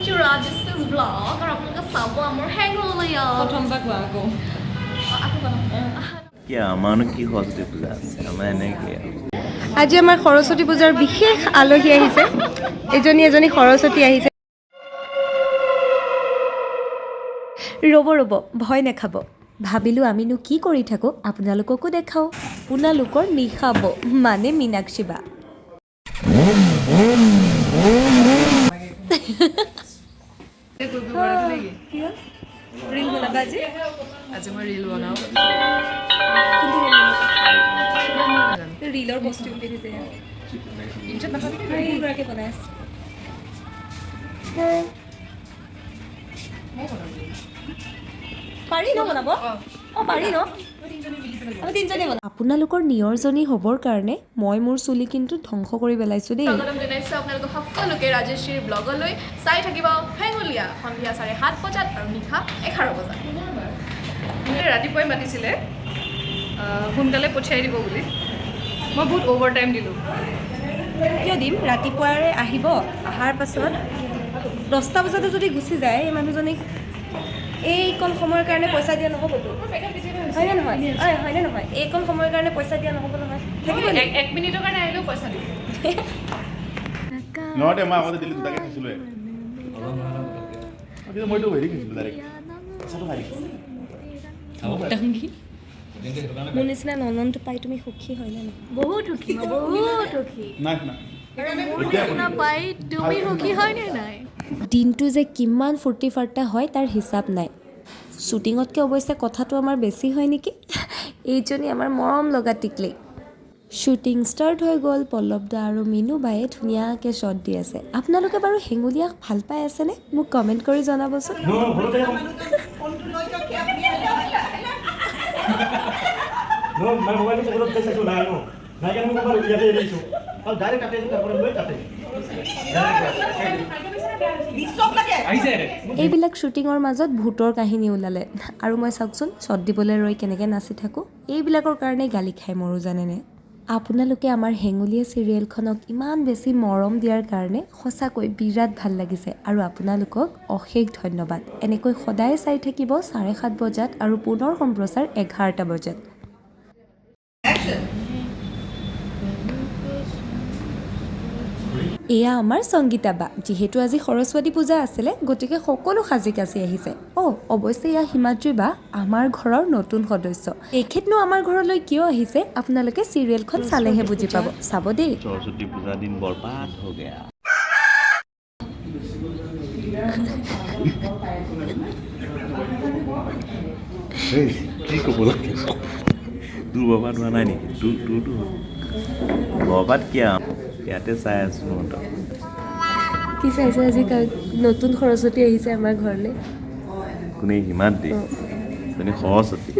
This vlog আৰু আপোনালোকে চাব আমাৰ হেঙুলীয়া প্ৰথমবাৰ কোৱা আকৌ কি আমাৰনো কি সৰস্বতী পূজা আছে আমাৰ এনেকৈ আজি আমাৰ সৰস্বতী পূজাৰ বিশেষ আলহী আহিছে এজনী সৰস্বতী আহিছে ৰ'ব ভয় নাখাব ভাবিলোঁ আমিনো কি কৰি থাকোঁ আপোনালোককো দেখাওঁ আপোনালোকৰ নিশাব মানে মীনাক্ষী বা ৰীল বনাবা আজি মই ৰীল বনাওঁ ৰীলৰ কষ্টিউম পিন্ধিছে এইগৰাকী বনাই আছে পাৰি ন বনাব অঁ পাৰি ন আমি তিনিজনী বনাম আপোনালোকৰ নিয়ৰজনী হ'বৰ কাৰণে মই মোৰ চুলি কিন্তু ধ্বংস কৰি পেলাইছোঁ দেই স্বাগতম জনাইছোঁ আপোনালোকক সকলোকে ৰাজেশ্ৰীৰ ব্লগলৈ চাই থাকিব হেঙুলীয়া সন্ধিয়া 7:30 বজাত আৰু নিশা 11 বজাত ৰাতিপুৱাই মাতিছিলে সোনকালে পঠিয়াই দিব বুলি মই বহুত অভাৰ টাইম দিলোঁ কিয় দিম ৰাতিপুৱাৰে আহিব অহাৰ পাছত 10টা বজাতে যদি গুচি যায় এই মানুহজনীক এইকণ সময়ৰ কাৰণে পইচা দিয়া নহ'বতো হয়নে নহয় হয়নে নহয় এইকণ সময়ৰ কাৰণে পইচা দিয়া নহ'ব নহয় থাকিব 1 মিনিটৰ কাৰণে আহিলেও পইচা দিম নহতে মই আগতে দিল্লী দুটাকে খাইছিলোঁ মইতো হেৰি খাইছিলোঁ ডাইৰেক্ট চাটো খাই মোৰ নিচিনা নননটো পাই তুমি সুখী হয়নে নহয় বহুত সুখী নাই পাই তুমি সুখী হয়নে নাই দিনটো যে কিমান ফূৰ্তি ফাৰ্তা হয় তাৰ হিচাপ নাই শ্বুটিঙতকৈ অৱশ্যে কথাটো আমাৰ বেছি হয় নেকি এইজনী আমাৰ মৰম লগা টিকলি শ্বুটিং ষ্টাৰ্ট হৈ গ'ল পল্লৱ দা আৰু মিনু বায়ে ধুনীয়াকৈ শ্বট দি আছে আপোনালোকে বাৰু হেঙুলীয়াক ভাল পাই আছেনে মোক কমেণ্ট কৰি জনাবচোন এইবিলাক শ্বুটিঙৰ মাজত ভূতৰ কাহিনী ওলালে আৰু মই চাওকচোন শ্বট দিবলৈ ৰৈ কেনেকৈ নাচি থাকোঁ এইবিলাকৰ কাৰণেই গালি খাই মৰোঁ জানেনে আপোনালোকে আমাৰ হেঙুলীয়া চিৰিয়েলখনক ইমান বেছি মৰম দিয়াৰ কাৰণে সঁচাকৈ বিৰাট ভাল লাগিছে আৰু আপোনালোকক অশেষ ধন্যবাদ এনেকৈ সদায় চাই থাকিব 7:30 বজাত আৰু পুনৰ সম্প্ৰচাৰ 11টা বজাত এয়া আমাৰ সংগীতা বা যিহেতু আজি সৰস্বতী পূজা আছিলে গতিকে সকলো সাজি কাচি আহিছে অৱশ্যে এয়া হিমাদ্ৰী বা আমাৰ ঘৰৰ নতুন সদস্য এখেতনো আমাৰ ঘৰলৈ কিয় আহিছে আপোনালোকে চিৰিয়েলখন চালেহে বুজি পাব চাব দেই সৰস্বতী পূজা দিন বৰবাদ হৈ গয়া কি ক'ব লাগে তোৰ বৰবাদ হোৱা নাই নেকি তোৰতো বৰবাদ কিয় ইয়াতে চাই আছোঁ সিহঁতক কি চাইছে আজি নতুন সৰস্বতী আহিছে আমাৰ ঘৰলৈ কোনে হিমাত দি কোনে সৰস্বতী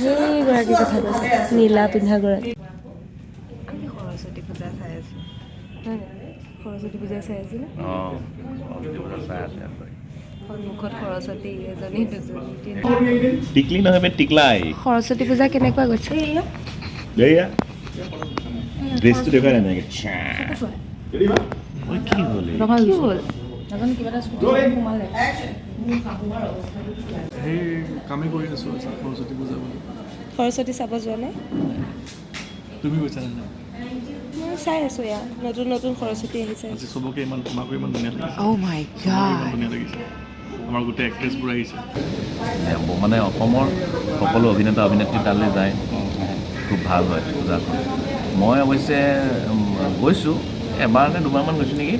সেইগৰাকী কথা কৈছে নীলা পিন্ধাগৰাকী সৰস্বতী পূজা চাই আছোঁ সৰস্বতী পূজা চাই আছিল অঁ সৰস্বতী পূজা চাই আছে সন্মুখত সৰস্বতী এজনী দুজনী টিকলি নহয় টিকলাই সৰস্বতী পূজা কেনেকুৱা গৈছে এয়া ড্ৰেছটো দেখুৱাই নাই এনেকৈ কি হ'ল সেই কামেই কৰি আছোঁ সৰস্বতী পূজা বুলি সৰস্বতী চাব যোৱা নাই তুমি কৈছা নাই মই চাই আছোঁ ইয়াত নতুন নতুন সৰস্বতী আহিছে আজি চবকে তোমাকো ইমান ধুনীয়া লাগিছে ইমান ধুনীয়া লাগিছে আমাৰ গোটেই এক্ট্ৰেছবোৰ আহিছে মানে অসমৰ সকলো অভিনেতা অভিনেত্ৰী তালৈ যায় খুব ভাল হয় পূজাখন মই অৱশ্যে গৈছোঁ এবাৰ নে দুবাৰমান গৈছোঁ নেকি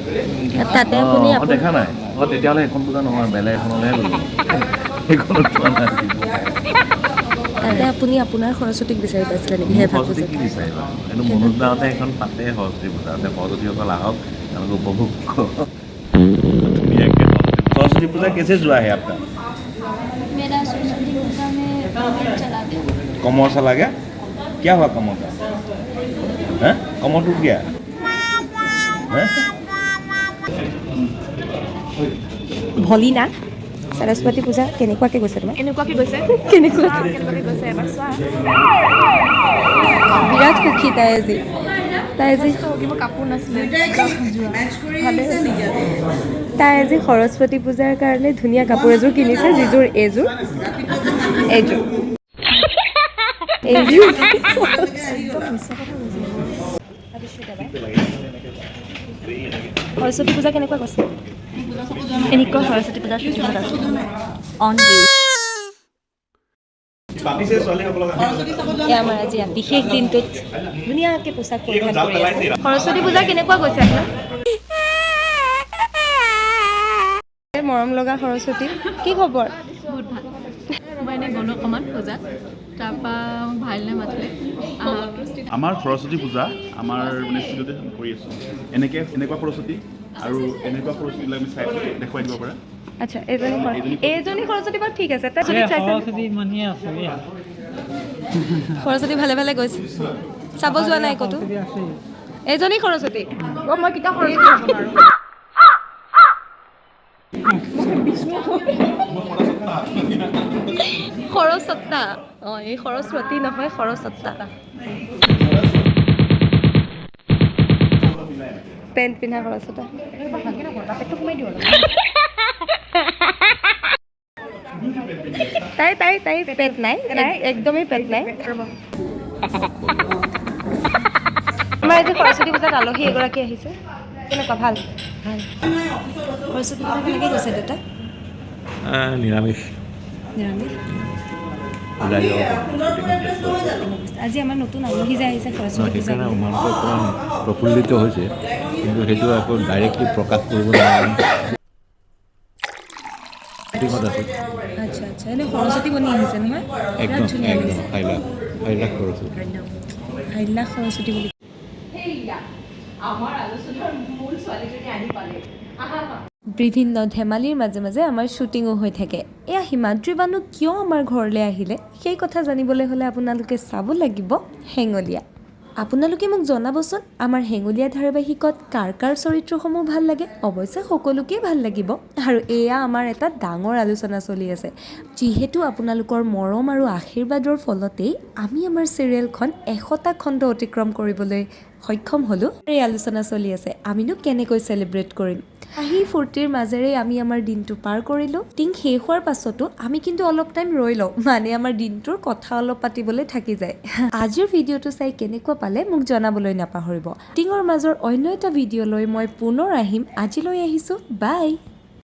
তাতে আপুনি অঁ দেখা নাই তেতিয়াহ'লে সেইখন পূজা নহয় বেলেগ এখনলৈহে গ'লোঁ সেইখনত পোৱা নাই তাতে আপুনি আপোনাৰ সৰস্বতীক বিচাৰি পাইছিলে নেকি সেই সৰস্বতী কি বিচাৰিবা এইটো মনোজ দাহঁতে এখন পাতে সৰস্বতী পূজা সৰস্বতীসকল আহক তেওঁলোকে উপভোগ কৰক ধুনীয়াকৈ सरस्वती पूजा कैसे जुआ है आपका मेरा सरस्वती पूजा में चला गया कमर चला गया क्या हुआ कमर का हैं कमर टूट गया हैं ভলি না সৰস্বতী পূজা কেনেকুৱাকৈ গৈছে তোমাৰ এনেকুৱাকৈ গৈছে কেনেকুৱাকৈ গৈছে এবাৰ চোৱা বিৰাট সুখী তাই আজি তাই আজি কিবা কাপোৰ নাছিলে তাই আজি সৰস্বতী পূজাৰ কাৰণে ধুনীয়া কাপোৰ এযোৰ কিনিছে, যিযোৰ এইযোৰ সৰস্বতী পূজা কেনেকুৱা কৈছে? এনেকুৱা সৰস্বতী পূজা অন আমাৰ আজি বিশেষ দিনটোত ধুনীয়াকৈ পোচাক পৰিধান কৰি আছে। সৰস্বতী পূজা কেনেকুৱা গৈছে আপোনাৰ? মৰম লগা সৰস্বতী, কি খবৰ? বহুত ভাল। মই এনেই গ'লোঁ অকণমান পূজাত, তাৰপৰা ভাইলে মাতিলে আমাৰ সৰস্বতী পূজা আমাৰ মানে ষ্টুডিঅ'তে কৰি আছোঁ। এনেকুৱা সৰস্বতী আৰু এনেকুৱা সৰস্বতীবিলাক আমি চাই দেখুৱাই দিব পাৰা। আচ্ছা, এইজনী সৰস্বতী বাৰু ঠিক আছে। তাই সৰস্বতী ভালে ভালে গৈছে, চাব যোৱা নাই ক'তো? এইজনী সৰস্বতী, মই কিতাপ সৰস্বতী হ'ব নোৱাৰোঁ। সৰস্বতা, অঁ এই সৰস্বতী নহয়, সৰস্বতা। পেণ্ট পিন্ধা সৰস্বতা। তাই পেট নাই, একদমেই পেট নাই। আমাৰ আজি সৰস্বতী পূজাত আলহী এগৰাকী আহিছে, কেনেকুৱা? ভাল ভাল। সৰস্বতী পূজা কেনেকৈ গৈছে দেউতা? নিৰামিষ। নিৰামিষ। আজি আমাৰ নতুন আলহী যে আহিছে সৰস্বতী পূজা, সেইকাৰণে মনটো অকণমান প্ৰফুল্লিত হৈছে, কিন্তু সেইটো আকৌ ডাইৰেক্টলি প্ৰকাশ কৰিব নোৱাৰে। আচ্ছা আচ্ছা, এনেই সৰস্বতী বনি আহিছে নহয়? একদম একদম 5 লাখ সৰস্বতী। 5 লাখ সৰস্বতী বুলি বিভিন্ন ধেমালিৰ মাজে মাজে আমাৰ শ্বুটিঙো হৈ থাকে। এয়া হিমাদ্ৰী বানু কিয় আমাৰ ঘৰলৈ আহিলে সেই কথা জানিবলৈ হ'লে আপোনালোকে চাব লাগিব হেঙুলীয়া। আপোনালোকে মোক জনাবচোন, আমাৰ হেঙুলীয়া ধাৰাবাহিকত কাৰ কাৰ চৰিত্ৰসমূহ ভাল লাগে? অৱশ্যে সকলোকেই ভাল লাগিব। আৰু এয়া আমাৰ এটা ডাঙৰ আলোচনা চলি আছে, যিহেতু আপোনালোকৰ মৰম আৰু আশীৰ্বাদৰ ফলতেই আমি আমাৰ চিৰিয়েলখন 100টা খণ্ড অতিক্ৰম কৰিবলৈ সক্ষম হ'লোঁ। এই আলোচনা চলি আছে, আমিনো কেনেকৈ চেলিব্ৰেট কৰিম। হাঁহি ফূৰ্তিৰ মাজেৰে আমি আমাৰ দিনটো পাৰ কৰিলোঁ। টিং শেষ হোৱাৰ পাছতো আমি কিন্তু অলপ টাইম ৰৈ লওঁ, মানে আমাৰ দিনটোৰ কথা অলপ পাতিবলৈ থাকি যায়। আজিৰ ভিডিঅ'টো চাই কেনেকুৱা পালে মোক জনাবলৈ নাপাহৰিব। টিঙৰ মাজৰ অন্য এটা ভিডিঅ' লৈ মই পুনৰ আহিম। আজিলৈ আহিছোঁ, বাই।